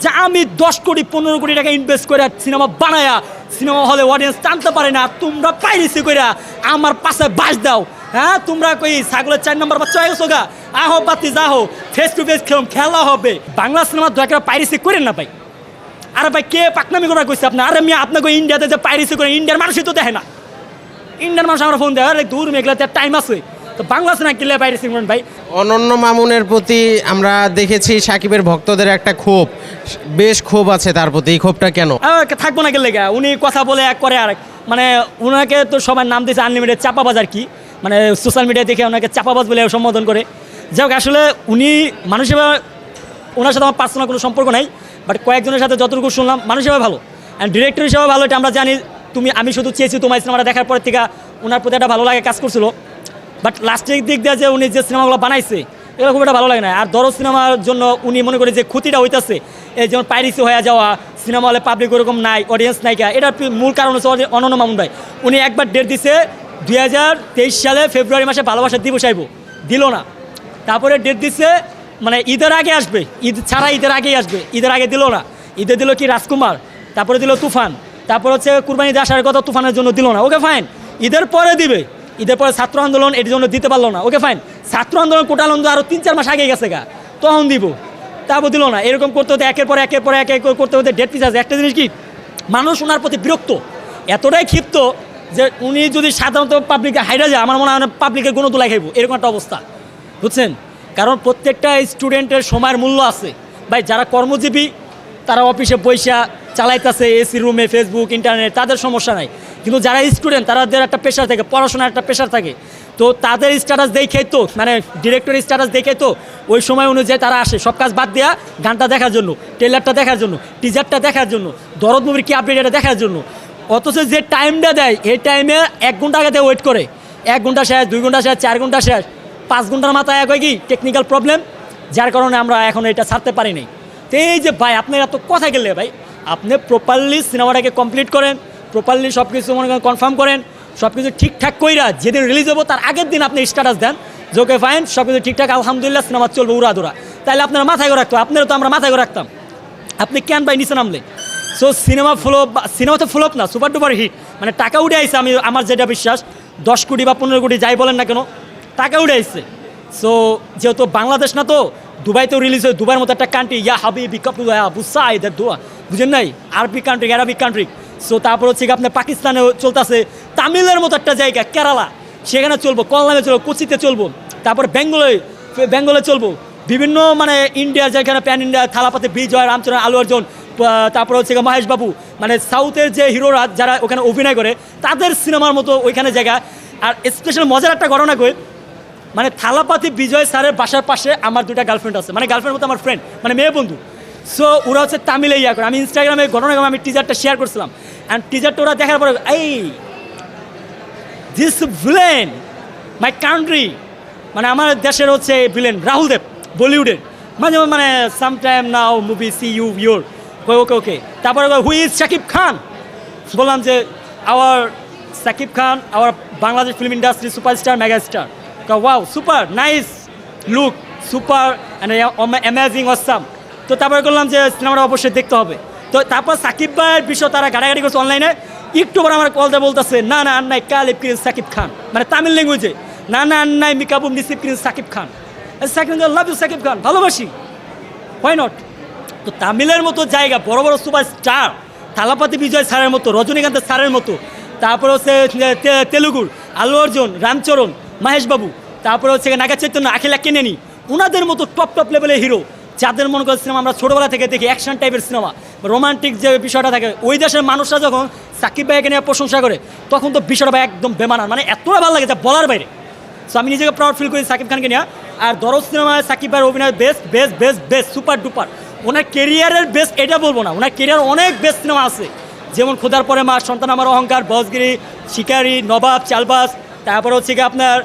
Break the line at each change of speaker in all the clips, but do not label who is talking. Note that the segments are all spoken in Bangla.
যে আমি 10 কোটি 15 কোটি টাকা ইনভেস্ট করে সিনেমা বানায়া সিনেমা হলে অডিয়েন্স টানতে পারে না, তোমরা পাইরেসি করে আমার পাশে বাস দাও। হ্যাঁ, তোমরা কই ছাগলের 4 নম্বর বাচ্চা হয়ে গেছো গা, আহো বাতি যাহো, ফেস টু ফেস খেলা হবে। বাংলা সিনেমা দয়া করে পাইরেসি করেন না ভাই। আরে ভাই কে পাকনামি করা কইছে আপনার? আরে আমি আপনাকে ইন্ডিয়াতে যে পাইরেসি করে, ইন্ডিয়ার মানুষই তো দেখে না। ইন্ডিয়ান মানুষ আমার ফোন দেয়, আরে দূর মেঘলাতে টাইম আছে, তো বাংলা সিনেমা কিনলে পাইরেসি করেন ভাই।
অনন্য মামুনের প্রতি আমরা দেখেছি সাকিবের ভক্তদের একটা ক্ষোভ, বেশ ক্ষোভ আছে তার প্রতি। এই ক্ষোভটা কেন?
থাকবো না গেলে গা, উনি কথা বলে এক করে আরেক। মানে ওনাকে তো সবার নাম দিয়েছে আনলিমিটেড চাপাবাজ আর কি, মানে সোশ্যাল মিডিয়া দেখে ওনাকে চাপাবাজ বলে সম্বোধন করে। যাই হোক, আসলে উনি মানুষ হিসেবে ওনার সাথে আমার পার্সোনাল কোনো সম্পর্ক নাই, বাট কয়েকজনের সাথে যতটুকু শুনলাম মানুষ হিসেবে ভালো, অ্যান্ড ডিরেক্টর হিসেবে ভালো, এটা আমরা জানি। আমি শুধু চেয়েছি তোমার সিনেমাটা দেখার পর থেকে ওনার প্রতি একটা ভালো লাগে কাজ করছিল, বাট লাস্টের দিক দিয়ে যে উনি যে সিনেমাগুলো বানাইছে এগুলো খুব একটা ভালো লাগে না। আর ধরো সিনেমার জন্য উনি মনে করে যে ক্ষতিটা হইতেছে, এই যেমন পাইরেসি হয়ে যাওয়া, সিনেমা হলে পাবলিক ওরকম নাই, অডিয়েন্স নাইকা, এটার মূল কারণ হচ্ছে অনন্য মামুন ভাই। উনি একবার ডেট দিছে 2023 সালে ফেব্রুয়ারি মাসে ভালোবাসা দিবস আইব, দিল না। তারপরে ডেট দিচ্ছে মানে ঈদের আগে আসবে, ঈদ ছাড়া ঈদের আগেই আসবে, ঈদের আগে দিল না। ঈদে দিল কি রাজকুমার, তারপরে দিল তুফান, তারপর হচ্ছে কুরবানিতে আসার কথা, তুফানের জন্য দিল না, ওকে ফাইন। ঈদের পরে দিবে, ঈদের পরে ছাত্র আন্দোলন, এর জন্য দিতে পারলো না, ওকে ফাইন। ছাত্র আন্দোলন কোটা আনন্দ আরও 3-4 মাস আগে গেছে গা, তখন দিব, তারপর দিল না। এরকম করতে হতে একের পর একের পর এক করতে হতে ডেট পিস আছে। একটা জিনিস কি, মানুষ ওনার প্রতি বিরক্ত, এতটাই ক্ষিপ্ত যে উনি যদি সাধারণত পাবলিকে হাইরা যায়, আমার মনে হয় পাবলিকের কোনো তুলাই খাইব, এরকম একটা অবস্থা, বুঝছেন? কারণ প্রত্যেকটা স্টুডেন্টের সময়ের মূল্য আছে ভাই। যারা কর্মজীবী তারা অফিসে পয়সা চালাইতেছে, এসি রুমে, ফেসবুক, ইন্টারনেট, তাদের সমস্যা নাই। কিন্তু যারা স্টুডেন্ট তাদের একটা প্রেশার থাকে, পড়াশোনার একটা প্রেশার থাকে, তো তাদের স্ট্যাটাস দেখেই তো, মানে ডিরেক্টরের স্ট্যাটাস দেখে তো ওই সময় অনুযায়ী তারা আসে, সব কাজ বাদ দেওয়া গানটা দেখার জন্য, ট্রেলারটা দেখার জন্য, টিজারটা দেখার জন্য, দরদ মুভির কি আপডেট এটা দেখার জন্য। অথচ যে টাইমটা দেয় এই টাইমে 1 ঘন্টা আগে ওয়েট করে, 1 ঘন্টা শেষ, 2 ঘন্টা শেষ, 4 ঘন্টা শেষ, 5 ঘন্টার মাথায় এক হয় কি টেকনিক্যাল প্রবলেম, যার কারণে আমরা এখন এটা ছাড়তে পারি নাই। তো এই যে ভাই আপনার এত কথা গেলে ভাই, আপনি প্রপারলি সিনেমাটাকে কমপ্লিট করেন, প্রপারলি সব কিছু মনে করেন কনফার্ম করেন, সব কিছু ঠিকঠাক কইরা যেদিন রিলিজ হবো তার আগের দিন আপনি স্ট্যাটাস দেন যে ওকে ফাইন, সব কিছু ঠিকঠাক, আলহামদুলিল্লাহ, সিনেমা চলবে উড়াধুরা। তাহলে আপনারা মাথায় করে রাখতো, আপনারা তো আমরা মাথায় করে রাখতাম। আপনি কেন ভাই নিচে নামলেন? সো সিনেমা ফ্লপ, সিনেমা তো ফ্লপ না, সুপার ডুপার হিট, মানে টাকা উঠে আইছে। আমার যেটা বিশ্বাস 10 কোটি বা 15 কোটি যাই বলেন না কেন, টাকা উঠে আইছে। সো যেহেতু বাংলাদেশ না, তো দুবাইতেও রিলিজ হয়, দুবাইয়ের মতো একটা কান্ট্রি, ইয়া হাবিবি কাপুয়া বুসা এদের দোয়া, বুঝেন নাই, Arabic country, Arabic country. So তারপর হচ্ছে আপনার পাকিস্তানেও চলতেছে, তামিলের মতো একটা জায়গা কেরালা, সেখানে চলবো, কলকাতায় চলবো, কোচিতে চলবো, তারপর বেঙ্গলে চলবো, বিভিন্ন মানে ইন্ডিয়ার যেখানে প্যান ইন্ডিয়া, থালাপাতে বিজয়, রামচরণ, আলু অর্জুন, তারপর হচ্ছে মহেশ বাবু, মানে সাউথের যে হিরোরা যারা ওখানে অভিনয় করে তাদের সিনেমার মতো ওইখানে জায়গা। আর স্পেশাল মজার একটা ঘটনা কই, মানে থালাপাতি বিজয় স্যারের বাসার পাশে আমার 2টা গার্লফ্রেন্ড আছে, মানে গার্লফ্রেন্ড মতো আমার ফ্রেন্ড, মানে মেয়ে বন্ধু। সো ওরা হচ্ছে তামিলে ইয়া করে। আমি ইনস্টাগ্রামে ঘটনাক্রমে আমি টিজারটা শেয়ার করছিলাম, অ্যান্ড টিজারটা ওরা দেখার পরে, এই দিস ভিলেন মাই কান্ট্রি, মানে আমার দেশের হচ্ছে ভিলেন রাহুল দেব, বলিউডের, মাঝে মানে sometime now movie see you your, okay okay. তারপরে হুই ইজ শাকিব খান, বললাম যে our Shakib Khan, our Bangladesh film industry superstar, mega star. Wow, super nice look, super amazing awesome. তো তারপরে করলাম যে সিনেমাটা অবশ্যই দেখতে হবে। তো তারপর সাকিব ভাইয়ের বিষয় তারা গাড়াগাড়ি করছে অনলাইনে, একটু পর আমার কলটা বলতেছে, না না আন্নাই কালিব কিরিন সাকিব খান, মানে তামিল ল্যাঙ্গুয়েজে, না না আন্নাই মিকাবুম নিসিব কিরিন সাকিব খান, সাকিব লাভ ইউ সাকিব খান, ভালোবাসি, হোয়াই নট। তো তামিলের মতো জায়গা, বড় বড় সুপার স্টার, থালাপাতি বিজয় স্যারের মতো, রজনীকান্ত স্যারের মতো, তারপর হচ্ছে তেলুগুর আলু অর্জুন, রামচরণ, মহেশ বাবু, তারপরে হচ্ছে নাগা চৈতন্য, আখিলা কেনেনি, ওনাদের মতো টপ লেভেলের হিরো, যাদের মনে করেন সিনেমা আমরা ছোটোবেলা থেকে দেখি, অ্যাকশন টাইপের সিনেমা, রোমান্টিক যে বিষয়টা থাকে, ওই দেশের মানুষরা যখন সাকিব ভাইকে নিয়ে প্রশংসা করে তখন তো বিষয়টা ভাই একদম বেমানান, মানে এতটা ভালো লাগে যা বলার বাইরে। সো আমি নিজেকে প্রাউড ফিল করি সাকিব খানকে নিয়ে। আর দরদ সিনেমায় সাকিব ভাইয়ের অভিনয় best best best best super duper. ওনার কেরিয়ারের বেস্ট এটা বলবো না, ওনার কেরিয়ার অনেক বেস্ট সিনেমা আছে, যেমন খোদার পরে মা, সন্তান আমার অহংকার, বসগিরি, শিকারি, নবাব, চালবাস, তারপর হচ্ছে কি আপনার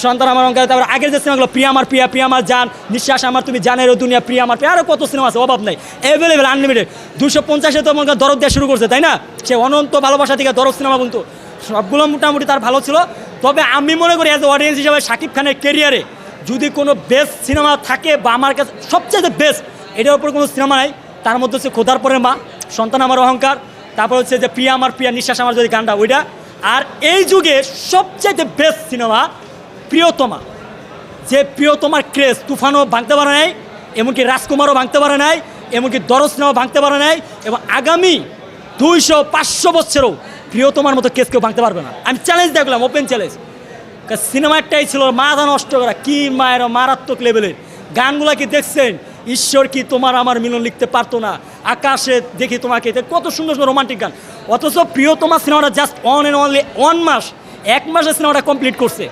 সন্তান আমার অহংকার, তারপর আগের যে সিনেমাগুলো প্রিয়া আমার প্রিয়া, প্রিয়া আমার জান, নিঃশ্বাস আমার তুমি জানের ও দুনিয়া, প্রিয়া আমার প্রিয়া, আরও কত সিনেমা আছে, অভাব নাই, অ্যাভেলেবেল, আনলিমিটেড। 250-এ তো মনে করেন দরদ দেওয়া শুরু করছে, তাই না? সে অনন্ত ভালোবাসা থেকে দরদ সিনেমা বলতো, সবগুলো মোটামুটি তার ভালো ছিল। তবে আমি মনে করি অ্যাজ এ অডিয়েন্স হিসাবে শাকিব খানের কেরিয়ারে যদি কোনো বেস্ট সিনেমা থাকে বা আমার কাছে সবচেয়ে বেস্ট, এটার উপর কোনো সিনেমা নাই, তার মধ্যে হচ্ছে খোদার পরে মা, সন্তান আমার অহংকার, তারপর হচ্ছে যে প্রিয়া আমার প্রিয়া, নিঃশ্বাস আমার যদি গানটা ওইটা। আর এই যুগে সবচাইতে বেস্ট সিনেমা প্রিয়তমা, যে প্রিয়তমার ক্রেজ তুফানও ভাঙতে পারে নাই, এমনকি রাজকুমারও ভাঙতে পারে নাই, এমনকি দরজ সিনেমা ভাঙতে পারে নাই, এবং আগামী 200-500 বছরেও প্রিয়তমার মতো কেস কেউ ভাঙতে পারবে না। আমি চ্যালেঞ্জ দেখলাম, ওপেন চ্যালেঞ্জ। সিনেমা একটাই ছিল মাথা নষ্ট করা, কি মায়ের মারাত্মক লেভেলের গানগুলা কি দেখছেন? ঈশ্বর কি তোমার আমার মিলন লিখতে পারতো না, আকাশে দেখি তোমাকে, কত সুন্দর সুন্দর রোমান্টিক গান। অথচ প্রিয়তমা সিনেমাটা জাস্ট অন অ্যান্ড অনলি 1 মাসে সিনেমাটা কমপ্লিট করছে।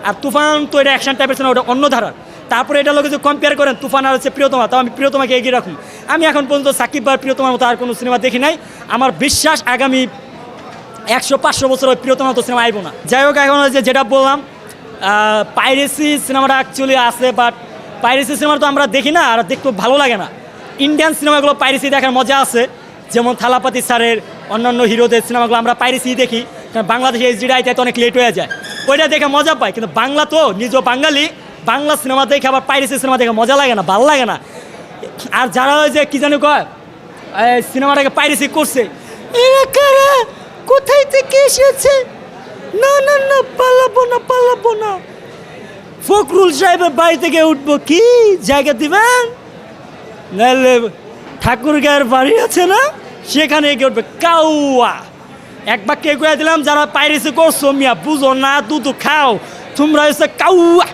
আর তুফান তো এটা অ্যাকশন টাইপের সিনেমা, ওটা অন্য ধারার। তারপরে এটা লোকে যদি কম্পেয়ার করেন তুফান আর হচ্ছে প্রিয়তমা, তাও আমি প্রিয়তমাকে এগিয়ে রাখুন। আমি এখন পর্যন্ত সাকিব ভাই প্রিয়তমার মতো আর কোনো সিনেমা দেখি নাই। আমার বিশ্বাস আগামী 100-500 বছর ওই প্রিয়তমা তো সিনেমা আইব না। যাই হোক, এখন হচ্ছে যেটা বললাম, পাইরেসি সিনেমাটা অ্যাকচুয়ালি আছে, বাট পাইরেসি সিনেমাটা তো আমরা দেখি না, আর দেখতে ভালো লাগে না। ইন্ডিয়ান সিনেমাগুলো পাইরেসি দেখার মজা আছে, যেমন থালাপাতি স্যারের অন্যান্য হিরোদের সিনেমাগুলো আমরা পাইরেসি দেখি, কারণ বাংলাদেশে এইচডি আইতে অনেক লেট হয়ে যায়, ওইটা দেখে মজা পায়। কিন্তু বাংলা তো নিজ বাঙালি, বাংলা সিনেমা দেখে আবার পাইরেসি সিনেমা দেখে মজা লাগে না, ভালো লাগে না। আর যারা ওই যে কী জানি কয় সিনেমাটাকে পাইরেসি করছে, এরা কারা, কোথায় থেকে এসেছে, না না না পালাবো না, ফখরুল সাহেবের বাড়ি থেকে উঠবো, কি জায়গা দিবেন, নাহলে ঠাকুর গায়ের বাড়ি আছে না, সেখানে এগিয়ে উঠবে কাউয়া। একবার কে কয়ে দিলাম, যারা পাইরেসি করছো মিয়া বুঝো না, দুধ খাও, তোমরা হচ্ছে কাউয়া।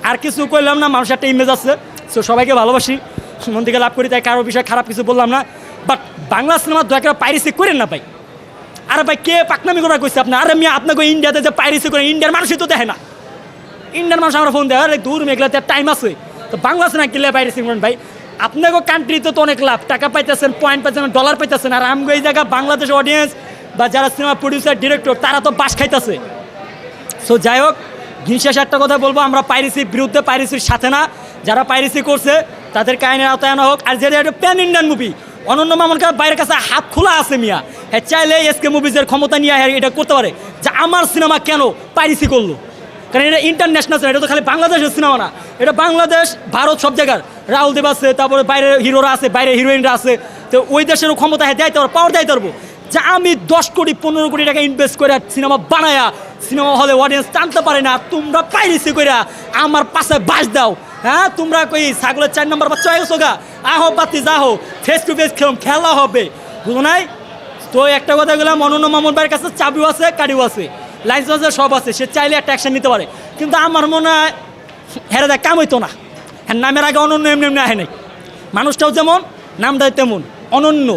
আর কিছু কইলাম না, মানুষের একটা ইমেজ আছে, সো সবাইকে ভালোবাসি, মন থেকে লাভ করি, তাই কারোর বিষয়ে খারাপ কিছু বললাম না। বাট বাংলা সিনেমা দয়া করে পাইরেসি করেন না ভাই। আরে ভাই, কে পাকনামি করা কইছে আপনার? আরে মিয়া, আপনাকে ইন্ডিয়াতে যে পাইরেসি করে, ইন্ডিয়ার মানুষই তো দেখে না। ইন্ডিয়ান মানুষ আমরা ফোন দেয়, আরে দূর মেঘলাতে টাইম আছে, তো বাংলা সিনেমা কিনলে পাইরেসি করেন ভাই। আপনাকে কান্ট্রিতে তো অনেক লাভ, টাকা পাইতেছেন, পয়েন্ট পাইতেছেন, ডলার পাইতেছেন, আর আমগো এই জায়গা বাংলাদেশ অডিয়েন্স বা যারা সিনেমা প্রডিউসার ডিরেক্টর, তারা তো বাস খাইতেছে। সো যাই হোক, দিন শেষে একটা কথা বলবো, আমরা পাইরেসির বিরুদ্ধে, পাইরেসির সাথে না। যারা পাইরেসি করছে তাদের আইনের আওতায় আনা হোক। আর যেটা একটা প্যান ইন্ডিয়ান মুভি, অনন্য মামুনকে বাইরের কাছে হাত খোলা আছে মিয়া, হ্যাঁ চাইলে এসকে মুভিজের ক্ষমতা নিয়ে এটা করতে পারে যে আমার সিনেমা কেন পাইরেসি করলো, কারণ এটা ইন্টারন্যাশনাল সিনেমা, এটা তো খালি বাংলাদেশের সিনেমা না, এটা বাংলাদেশ ভারত সব জায়গার রাহুল দেব আছে, তারপরে বাইরের হিরোরা আছে, বাইরের হিরোইনরা আছে, তো ওই দেশেরও ক্ষমতা দিতে পারবো, পাওয়ার দিতে পারবো যে আমি 10 কোটি 15 কোটি টাকা ইনভেস্ট করে সিনেমা বানায়া সিনেমা হলে অডিয়েন্স টানতে পারে না, তোমরা পাইরেসি করে আমার পাশে বাস দাও। হ্যাঁ, তোমরা কই ছাগলের 4 নম্বর বাচ্চা হয়ে গেছো গা, আহো বাতি যাহো, ফেস টু ফেস খেলা হবে, বুঝো নাই? তো একটা কথা বললাম, অনন্য মামুন ভাইয়ের কাছে চাবিও আছে, কারিও আছে, লাইসেন্স আছে, সব আছে, সে চাইলে একটা অ্যাকশন নিতে পারে। কিন্তু আমার মনে হয় হেরে দেয় কাম হইতো না, হ্যাঁ নামের আগে অনন্য এমনি এমনি আহে নাই, মানুষটাও যেমন নামটাই তেমন অনন্য।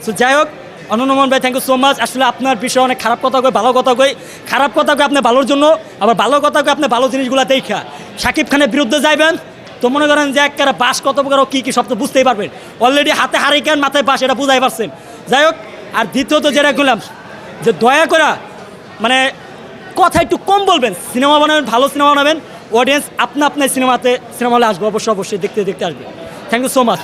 সো যাই হোক, অনন্য মামুন ভাই, থ্যাংক ইউ সো মাচ। আসলে আপনার বিষয়ে অনেক খারাপ কথা কই, ভালো কথা কই, খারাপ কথা কই আপনার ভালোর জন্য, আবার ভালো কথা কই আপনি ভালো জিনিসগুলো দেখা। শাকিব খানের বিরুদ্ধে যাইবেন তো মনে করেন যে একটা বাস কত প্রকার কী কী সব তো বুঝতেই পারবেন, অলরেডি হাতে হারিকেন মাথায় বাস, এটা বুঝাই পারছেন। যাই হোক, আর দ্বিতীয়ত যেটা বললাম যে দয়া করে মানে কথা একটু কম বলবেন, সিনেমা বানাবেন, ভালো সিনেমা বানাবেন, অডিয়েন্স আপনার সিনেমা হলে আসবে, অবশ্যই দেখতে আসবে। Thank you so much.